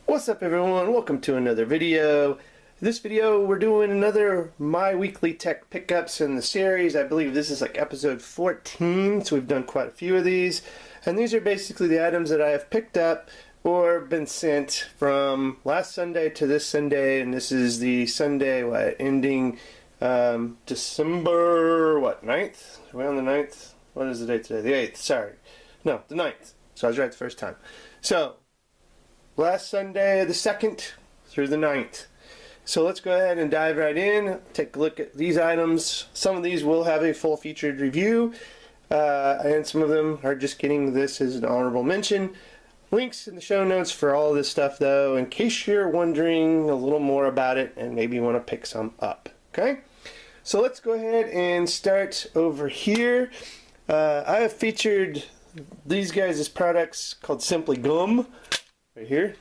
What's up everyone, welcome to another video. In this video we're doing another My Weekly Tech Pickups in the series. I believe this is like episode 14, so we've done quite a few of these. And these are basically the items that I have picked up or been sent from last Sunday to this Sunday. And this is the Sunday, ending December, 9th? Are we on the 9th? What is the date today? The 8th, sorry. No, the 9th. So I was right the first time. So, last Sunday the 2nd through the 9th. So let's go ahead and dive right in, take a look at these items. Some of these will have a full featured review, and some of them are just getting this as an honorable mention. Links in the show notes for all of this stuff though, in case you're wondering a little more about it and maybe want to pick some up. Okay? So let's go ahead and start over here. I have featured these guys' products called Simply Gum, right here,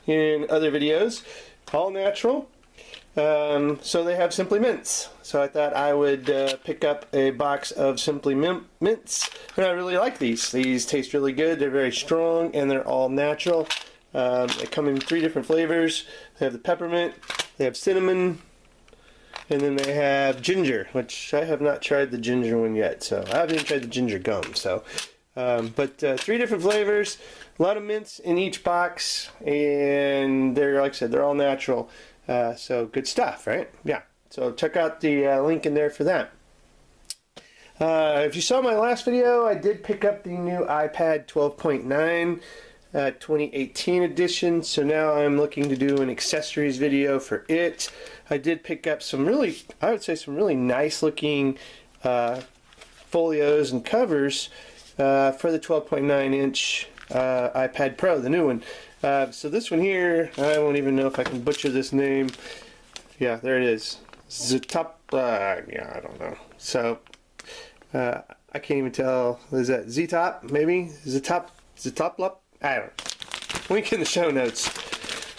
in other videos, all natural. So they have Simply Mints. So I thought I would pick up a box of Simply Mints, and I really like these. These taste really good. They're very strong, and they're all natural. They come in 3 different flavors. They have the peppermint, they have cinnamon, and then they have ginger, which I have not tried the ginger one yet. So I haven't even tried the ginger gum. So, but 3 different flavors. A lot of mints in each box, and they're, like I said, they're all natural. So good stuff, right? Yeah. So check out the link in there for that. If you saw my last video, I did pick up the new iPad 12.9 2018 edition. So now I'm looking to do an accessories video for it. I did pick up some really, I would say some really nice looking folios and covers for the 12.9 inch iPad Pro, the new one. So this one here, I won't even know if I can butcher this name. Yeah, there it is. Ztop, yeah, I don't know. So, I can't even tell. Is that Z-Top, maybe? Ztop? I don't know. Link in the show notes.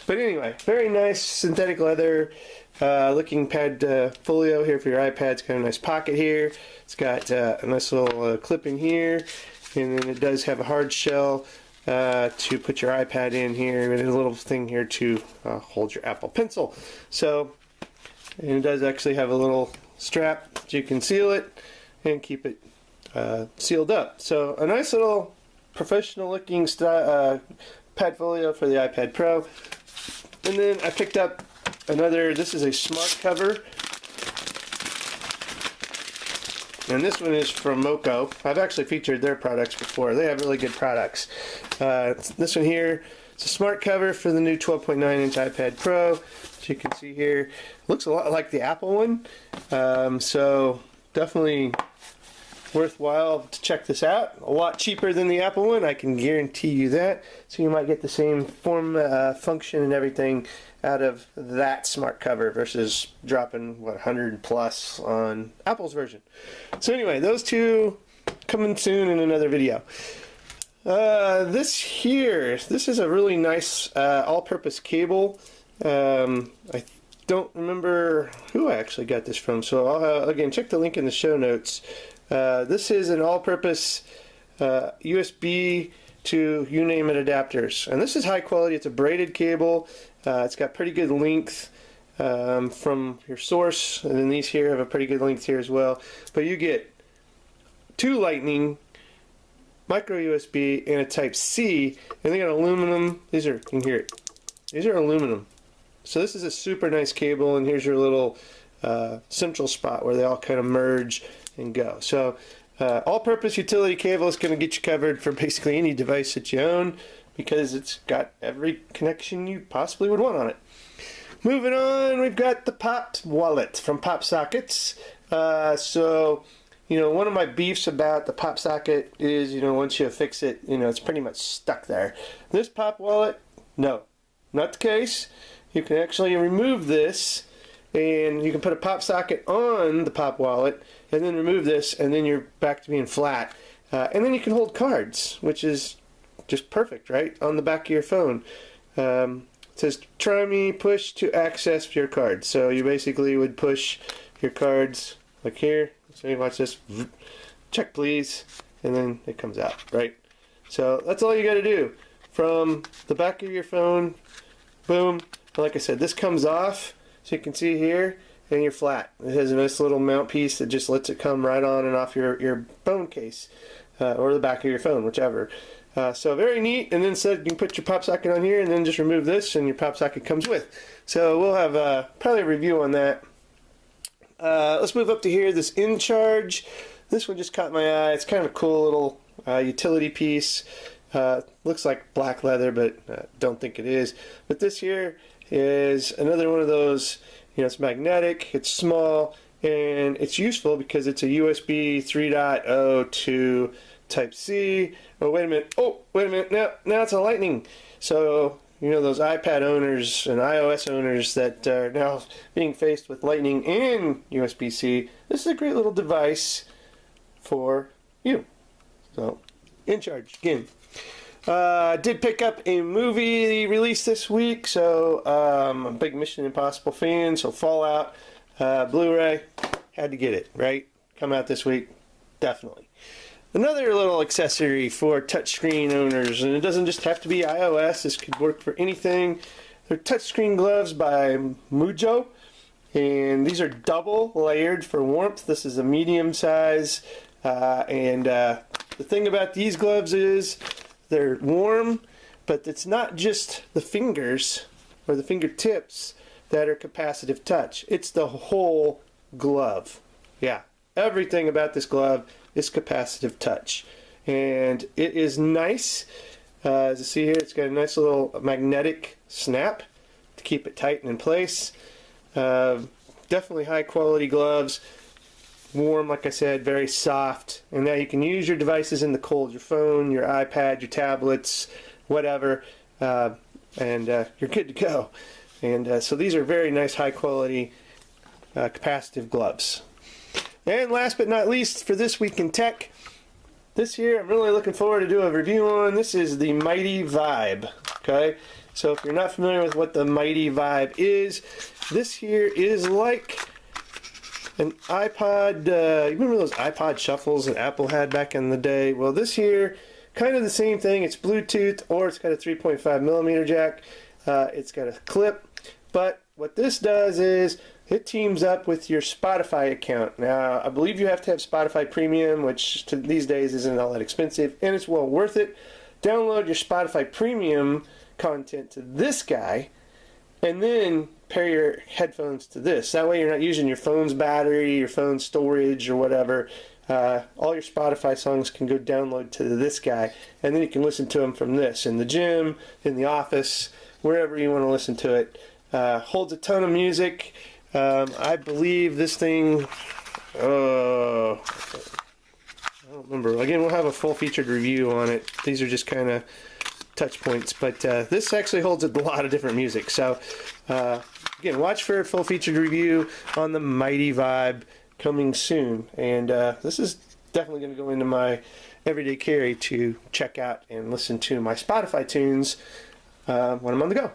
But anyway, very nice synthetic leather looking pad folio here for your iPad. It's got a nice pocket here. It's got a nice little clip in here. And then it does have a hard shell to put your iPad in here, and a little thing here to hold your Apple Pencil. So, and it does actually have a little strap that you can seal it and keep it sealed up. So a nice little professional looking pad folio for the iPad Pro. And then I picked up another, this is a smart cover. And this one is from Mojo. I've actually featured their products before. They have really good products. This one here, it's a smart cover for the new 12.9 inch iPad Pro. As you can see here, looks a lot like the Apple one. So definitely worthwhile to check this out. A lot cheaper than the Apple one, I can guarantee you that. So you might get the same form, function and everything out of that smart cover versus dropping, what, 100 plus on Apple's version. So anyway, those two coming soon in another video. This is a really nice all-purpose cable. I don't remember who I actually got this from, so I'll, again, check the link in the show notes. This is an all-purpose USB to you name it adapters, and this is high quality. It's a braided cable. It's got pretty good length from your source, and then these here have a pretty good length here as well. But you get 2 Lightning, micro USB, and a Type C, and they got aluminum. These are, you can hear it. These are aluminum. So this is a super nice cable, and here's your little central spot where they all kind of merge and go. So all-purpose utility cable is going to get you covered for basically any device that you own, because it's got every connection you possibly would want on it. Moving on, we've got the Pop Wallet from Pop Sockets. So, you know, one of my beefs about the Pop Socket is, you know, once you fix it, you know, it's pretty much stuck there. This Pop Wallet, no, not the case. You can actually remove this, and you can put a Pop Socket on the Pop Wallet, and then remove this, and then you're back to being flat. And then you can hold cards, which is just perfect, right? On the back of your phone. It says, try me, push to access your cards. So you basically would push your cards like here. So you watch this, check please, and then it comes out, right? So that's all you got to do. From the back of your phone, boom. Like I said, this comes off, so you can see here, and you're flat. It has a nice little mount piece that just lets it come right on and off your phone case, or the back of your phone, whichever. So very neat. And then instead you can put your pop socket on here, and then just remove this, and your pop socket comes with. So we'll have probably a review on that. Let's move up to here. This InCharge. This one just caught my eye. It's kind of a cool little utility piece. Looks like black leather, but don't think it is. But this here is another one of those, you know, it's magnetic, it's small, and it's useful because it's a USB 3.0 to Type-C. Oh, wait a minute. Oh, wait a minute. Now it's a Lightning. So, you know, those iPad owners and iOS owners that are now being faced with Lightning and USB-C, this is a great little device for you. So, InCharge again. Did pick up a movie release this week, so I'm a big Mission Impossible fan, so Fallout, Blu-ray, had to get it, right? Come out this week, definitely. Another little accessory for touchscreen owners, and it doesn't just have to be iOS, this could work for anything. They're touchscreen gloves by Mojo, and these are double layered for warmth. This is a medium size, and the thing about these gloves is they're warm, but it's not just the fingers or the fingertips that are capacitive touch. It's the whole glove. Yeah, everything about this glove is capacitive touch. And it is nice. As you see here, it's got a nice little magnetic snap to keep it tight and in place. Definitely high quality gloves. Warm, like I said, very soft, and now you can use your devices in the cold, your phone, your iPad, your tablets, whatever, and you're good to go. And so these are very nice, high quality capacitive gloves. And last but not least, for this week in tech, this here I'm really looking forward to do a review on. This is the MightyVibe. Okay, so if you're not familiar with what the MightyVibe is, this here is like an iPod, you remember those iPod shuffles that Apple had back in the day? Well, this here, kind of the same thing. It's Bluetooth, or it's got a 3.5 millimeter jack. It's got a clip, but what this does is it teams up with your Spotify account. Now, I believe you have to have Spotify Premium, which these days isn't all that expensive, and it's well worth it. Download your Spotify Premium content to this guy, and then pair your headphones to this. That way you're not using your phone's battery, your phone's storage, or whatever. All your Spotify songs can go download to this guy, and then you can listen to them from this, in the gym, in the office, wherever you want to listen to it. Holds a ton of music. I believe this thing, I don't remember. Again, we'll have a full featured review on it. These are just kind of touch points, but this actually holds a lot of different music. So again, watch for a full featured review on the MightyVibe coming soon. And this is definitely going to go into my everyday carry to check out and listen to my Spotify tunes when I'm on the go.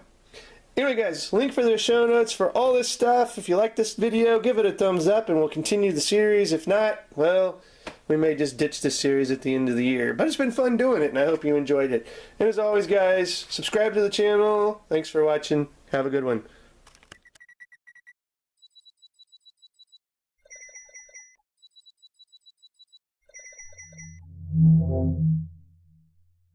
Anyway guys, link for the show notes for all this stuff. If you like this video, give it a thumbs up and we'll continue the series. If not, well, we may just ditch this series at the end of the year. But it's been fun doing it, and I hope you enjoyed it. And as always, guys, subscribe to the channel. Thanks for watching. Have a good one.